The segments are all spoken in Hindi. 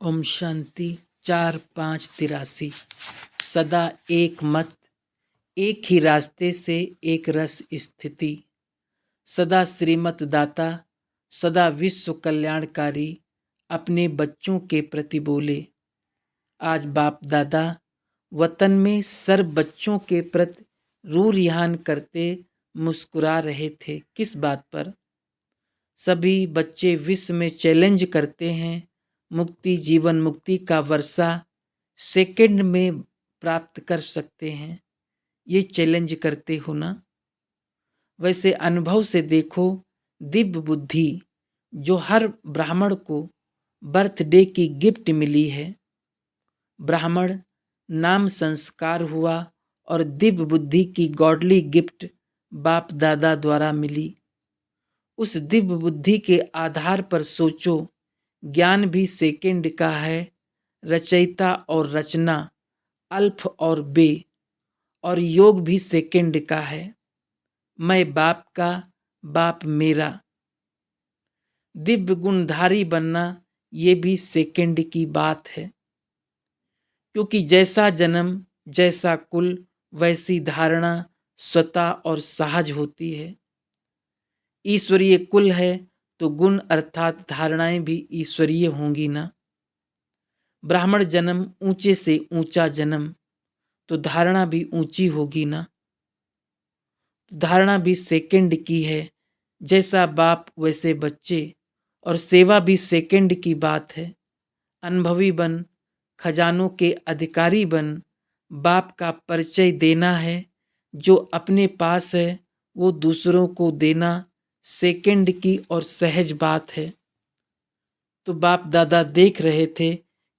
ओम शांति 4-5-83। सदा एक मत, एक ही रास्ते से एक रस स्थिति। सदा श्रीमत दाता, सदा विश्व कल्याणकारी, अपने बच्चों के प्रति बोले। आज बाप दादा वतन में सर्व बच्चों के प्रति रूह रिहान करते मुस्कुरा रहे थे। किस बात पर? सभी बच्चे विश्व में चैलेंज करते हैं, मुक्ति जीवन मुक्ति का वर्षा सेकंड में प्राप्त कर सकते हैं। ये चैलेंज करते हो ना? वैसे अनुभव से देखो, दिव्य बुद्धि जो हर ब्राह्मण को बर्थडे की गिफ्ट मिली है, ब्राह्मण नाम संस्कार हुआ और दिव्य बुद्धि की गॉडली गिफ्ट बाप दादा द्वारा मिली। उस दिव्य बुद्धि के आधार पर सोचो, ज्ञान भी सेकंड का है, रचयिता और रचना अल्फ और बे, और योग भी सेकंड का है, मैं बाप का, बाप मेरा। दिव्य गुणधारी बनना ये भी सेकंड की बात है, क्योंकि जैसा जन्म जैसा कुल वैसी धारणा स्वतः और सहज होती है। ईश्वरीय कुल है तो गुण अर्थात धारणाएं भी ईश्वरीय होंगी ना। ब्राह्मण जन्म ऊंचे से ऊंचा जन्म, तो धारणा भी ऊंची होगी ना। धारणा भी सेकंड की है, जैसा बाप वैसे बच्चे, और सेवा भी सेकंड की बात है। अनुभवी बन, खजानों के अधिकारी बन, बाप का परिचय देना है। जो अपने पास है वो दूसरों को देना सेकंड की और सहज बात है। तो बाप दादा देख रहे थे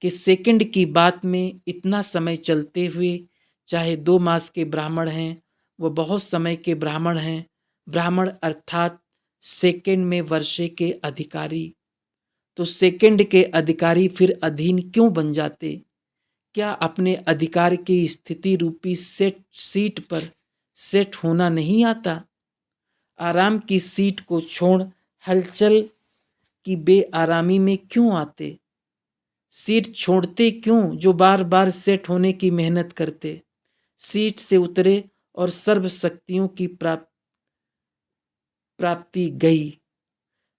कि सेकंड की बात में इतना समय चलते हुए, चाहे 2 मास के ब्राह्मण हैं, वह बहुत समय के ब्राह्मण हैं। ब्राह्मण अर्थात सेकंड में वर्षे के अधिकारी, तो सेकंड के अधिकारी फिर अधीन क्यों बन जाते? क्या अपने अधिकार की स्थिति रूपी सीट पर सेट होना नहीं आता? आराम की सीट को छोड़ हलचल की बेआरामी में क्यों आते? सीट छोड़ते क्यों जो बार बार सेट होने की मेहनत करते? सीट से उतरे और सर्व शक्तियों की प्राप्ति गई।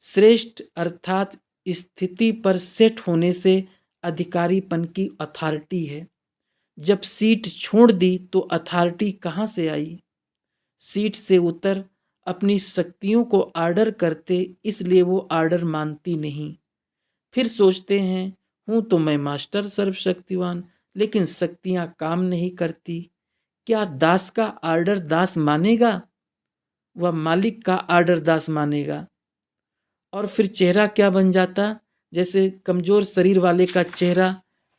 श्रेष्ठ अर्थात स्थिति पर सेट होने से अधिकारीपन की अथॉरिटी है। जब सीट छोड़ दी तो अथॉरिटी कहाँ से आई? सीट से उतर अपनी शक्तियों को आर्डर करते, इसलिए वो आर्डर मानती नहीं। फिर सोचते हैं हूँ तो मैं मास्टर सर्वशक्तिवान, लेकिन शक्तियाँ काम नहीं करती। क्या दास का आर्डर दास मानेगा? वह मालिक का आर्डर दास मानेगा। और फिर चेहरा क्या बन जाता? जैसे कमजोर शरीर वाले का चेहरा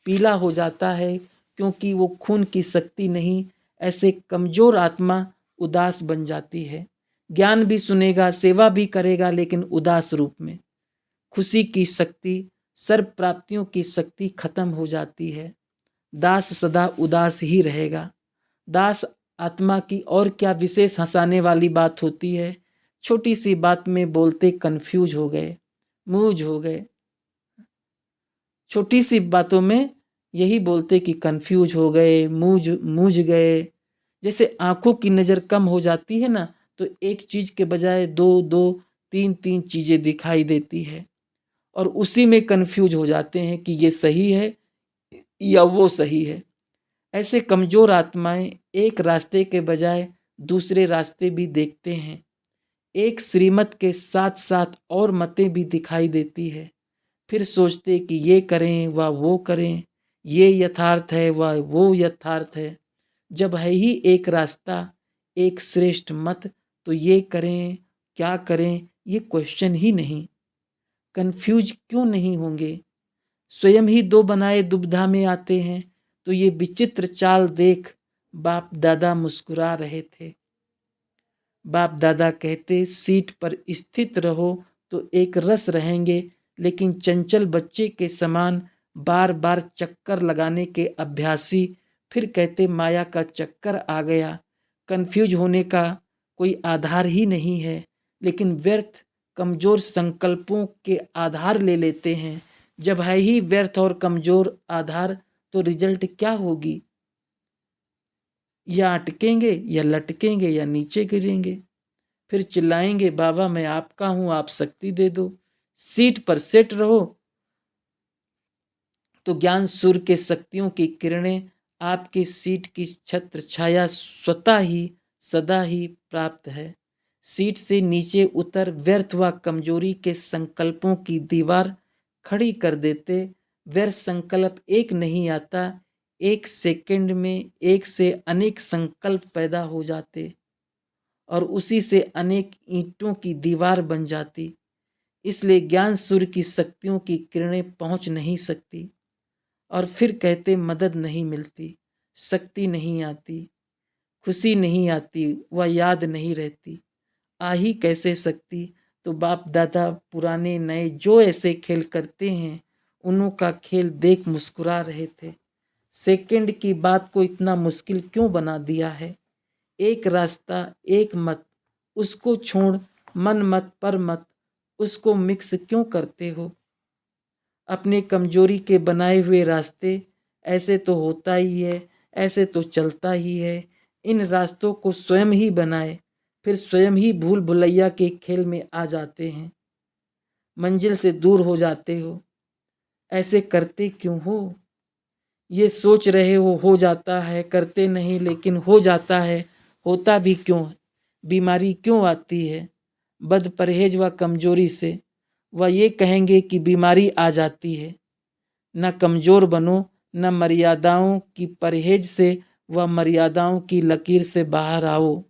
पीला हो जाता है, क्योंकि वो खून की शक्ति नहीं। ऐसे कमजोर आत्मा उदास बन जाती है। ज्ञान भी सुनेगा, सेवा भी करेगा, लेकिन उदास रूप में। खुशी की शक्ति, सर्व प्राप्तियों की शक्ति खत्म हो जाती है। दास सदा उदास ही रहेगा। दास आत्मा की और क्या विशेष हंसाने वाली बात होती है? छोटी सी बात में बोलते कंफ्यूज हो गए, मूज हो गए। छोटी सी बातों में यही बोलते कि कंफ्यूज हो गए, मूज गए। जैसे आंखों की नज़र कम हो जाती है ना, तो एक चीज के बजाय दो दो तीन तीन चीजें दिखाई देती है, और उसी में कंफ्यूज हो जाते हैं कि ये सही है या वो सही है। ऐसे कमजोर आत्माएं एक रास्ते के बजाय दूसरे रास्ते भी देखते हैं। एक श्रीमत के साथ साथ और मतें भी दिखाई देती है। फिर सोचते कि ये करें व वो करें, ये यथार्थ है व वो यथार्थ है। जब है ही एक रास्ता, एक श्रेष्ठ मत, तो ये करें क्या करें ये क्वेश्चन ही नहीं। कंफ्यूज क्यों नहीं होंगे? स्वयं ही दो बनाए दुविधा में आते हैं। तो ये विचित्र चाल देख बाप दादा मुस्कुरा रहे थे। बाप दादा कहते सीट पर स्थित रहो तो एक रस रहेंगे, लेकिन चंचल बच्चे के समान बार बार चक्कर लगाने के अभ्यासी फिर कहते माया का चक्कर आ गया। कंफ्यूज होने का कोई आधार ही नहीं है, लेकिन व्यर्थ कमजोर संकल्पों के आधार ले लेते हैं, जब है ही व्यर्थ और कमजोर आधार, तो रिजल्ट क्या होगी? या अटकेंगे या लटकेंगे या नीचे गिरेंगे। फिर चिल्लाएंगे, बाबा मैं आपका हूं, आप शक्ति दे दो। सीट पर सेट रहो तो ज्ञान सूर्य के शक्तियों की किरणें आपकी सीट की छत्र छाया स्वतः ही सदा ही प्राप्त है। सीट से नीचे उतर व्यर्थ व कमजोरी के संकल्पों की दीवार खड़ी कर देते। व्यर्थ संकल्प एक नहीं आता, एक सेकंड में एक से अनेक संकल्प पैदा हो जाते और उसी से अनेक ईंटों की दीवार बन जाती। इसलिए ज्ञान सूर्य की शक्तियों की किरणें पहुंच नहीं सकती। और फिर कहते मदद नहीं मिलती, शक्ति नहीं आती, खुशी नहीं आती, वह याद नहीं रहती। आ ही कैसे सकती? तो बाप दादा पुराने नए जो ऐसे खेल करते हैं, उन्हों का खेल देख मुस्कुरा रहे थे। सेकंड की बात को इतना मुश्किल क्यों बना दिया है? एक रास्ता, एक मत, उसको छोड़, मन मत पर मत, उसको मिक्स क्यों करते हो? अपने कमजोरी के बनाए हुए रास्ते, ऐसे तो होता ही है, ऐसे तो चलता ही है। इन रास्तों को स्वयं ही बनाए, फिर स्वयं ही भूल भुलैया के खेल में आ जाते हैं, मंजिल से दूर हो जाते हो। ऐसे करते क्यों हो? ये सोच रहे हो जाता है, करते नहीं लेकिन हो जाता है। होता भी क्यों? बीमारी क्यों आती है? बद परहेज व कमजोरी से। वह ये कहेंगे कि बीमारी आ जाती है। न कमजोर बनो, न मर्यादाओं की परहेज से व मर्यादाओं की लकीर से बाहर आओ।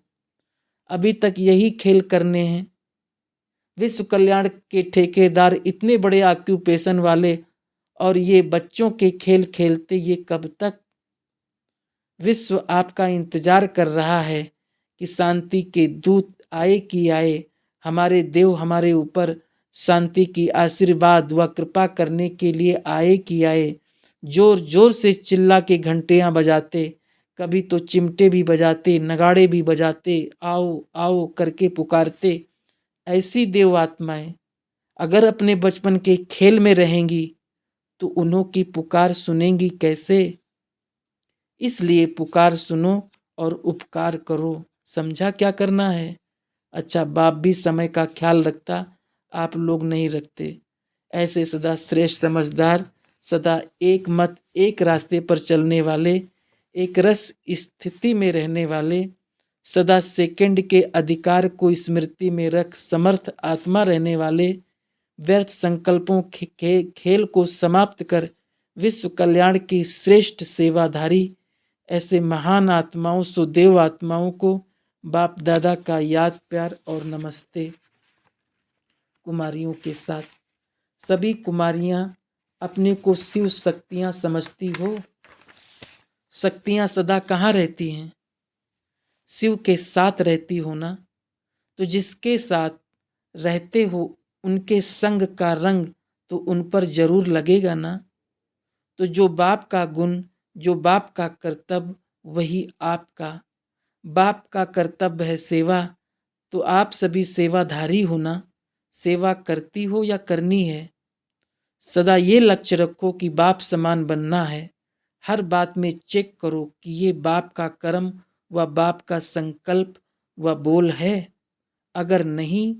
अभी तक यही खेल करने हैं। विश्व कल्याण के ठेकेदार इतने बड़े ऑक्यूपेशन वाले, और ये बच्चों के खेल खेलते ये कब तक? विश्व आपका इंतजार कर रहा है कि शांति के दूत आए कि आए। हमारे देव हमारे ऊपर शांति की आशीर्वाद व कृपा करने के लिए आए कि आए। जोर जोर से चिल्ला के घंटियां बजाते, कभी तो चिमटे भी बजाते, नगाड़े भी बजाते, आओ आओ करके पुकारते। ऐसी देव आत्माएं अगर अपने बचपन के खेल में रहेंगी तो उन्हों की पुकार सुनेंगी कैसे? इसलिए पुकार सुनो और उपकार करो। समझा क्या करना है? अच्छा, बाप भी समय का ख्याल रखता, आप लोग नहीं रखते। ऐसे सदा श्रेष्ठ समझदार, सदा एक मत एक रास्ते पर चलने वाले, एक रस स्थिति में रहने वाले, सदा सेकंड के अधिकार को स्मृति में रख समर्थ आत्मा रहने वाले, व्यर्थ संकल्पों के खेल को समाप्त कर विश्व कल्याण की श्रेष्ठ सेवाधारी, ऐसे महान आत्माओं सुदेव आत्माओं को बाप दादा का याद प्यार और नमस्ते। कुमारियों के साथ सभी कुमारियां अपने को शिव शक्तियां समझती हो। शक्तियां सदा कहाँ रहती हैं? शिव के साथ रहती हो ना। तो जिसके साथ रहते हो उनके संग का रंग तो उन पर जरूर लगेगा ना। तो जो बाप का गुण, जो बाप का कर्तव्य, वही आपका। बाप का कर्तव्य है सेवा, तो आप सभी सेवाधारी हो ना। सेवा करती हो या करनी है? सदा ये लक्ष्य रखो कि बाप समान बनना है। हर बात में चेक करो कि ये बाप का कर्म व बाप का संकल्प व बोल है। अगर नहीं,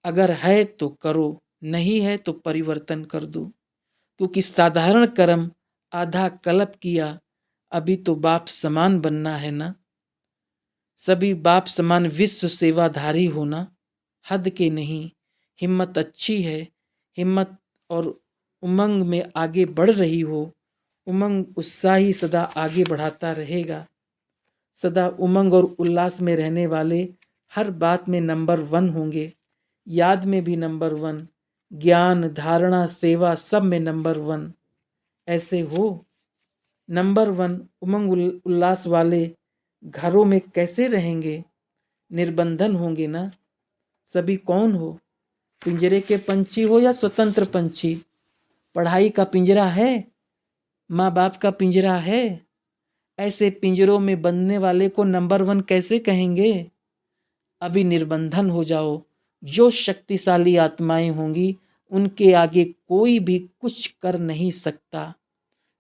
अगर है तो करो, नहीं है तो परिवर्तन कर दो। क्योंकि साधारण कर्म आधा कल्प किया, अभी तो बाप समान बनना है ना। सभी बाप समान विश्व सेवाधारी होना, हद के नहीं। हिम्मत अच्छी है, हिम्मत और उमंग में आगे बढ़ रही हो। उमंग उत्साही सदा आगे बढ़ाता रहेगा। सदा उमंग और उल्लास में रहने वाले हर बात में नंबर 1 होंगे। याद में भी नंबर 1, ज्ञान धारणा सेवा सब में नंबर 1। ऐसे हो नंबर 1 उमंग उल्लास वाले घरों में कैसे रहेंगे? निर्बंधन होंगे ना। सभी कौन हो? पिंजरे के पंछी हो या स्वतंत्र पंछी? पढ़ाई का पिंजरा है, माँ बाप का पिंजरा है। ऐसे पिंजरों में बंधने वाले को नंबर 1 कैसे कहेंगे? अभी निर्बंधन हो जाओ। जो शक्तिशाली आत्माएं होंगी उनके आगे कोई भी कुछ कर नहीं सकता।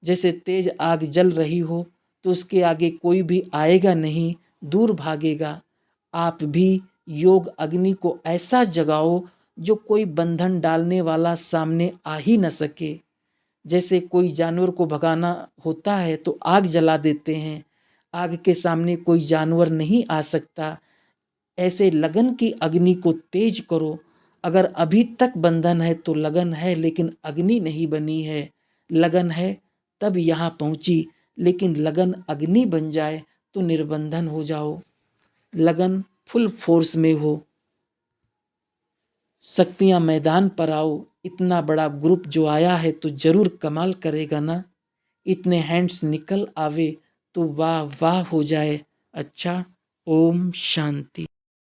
जैसे तेज आग जल रही हो तो उसके आगे कोई भी आएगा नहीं, दूर भागेगा। आप भी योग अग्नि को ऐसा जगाओ जो कोई बंधन डालने वाला सामने आ ही न सके। जैसे कोई जानवर को भगाना होता है तो आग जला देते हैं, आग के सामने कोई जानवर नहीं आ सकता। ऐसे लगन की अग्नि को तेज करो। अगर अभी तक बंधन है तो लगन है, लेकिन अग्नि नहीं बनी है। लगन है तब यहाँ पहुँची, लेकिन लगन अग्नि बन जाए तो निर्बंधन हो जाओ। लगन फुल फोर्स में हो, शक्तियाँ मैदान पर आओ। इतना बड़ा ग्रुप जो आया है तो जरूर कमाल करेगा ना। इतने हैंड्स निकल आवे तो वाह वाह हो जाए। अच्छा, ओम शांति।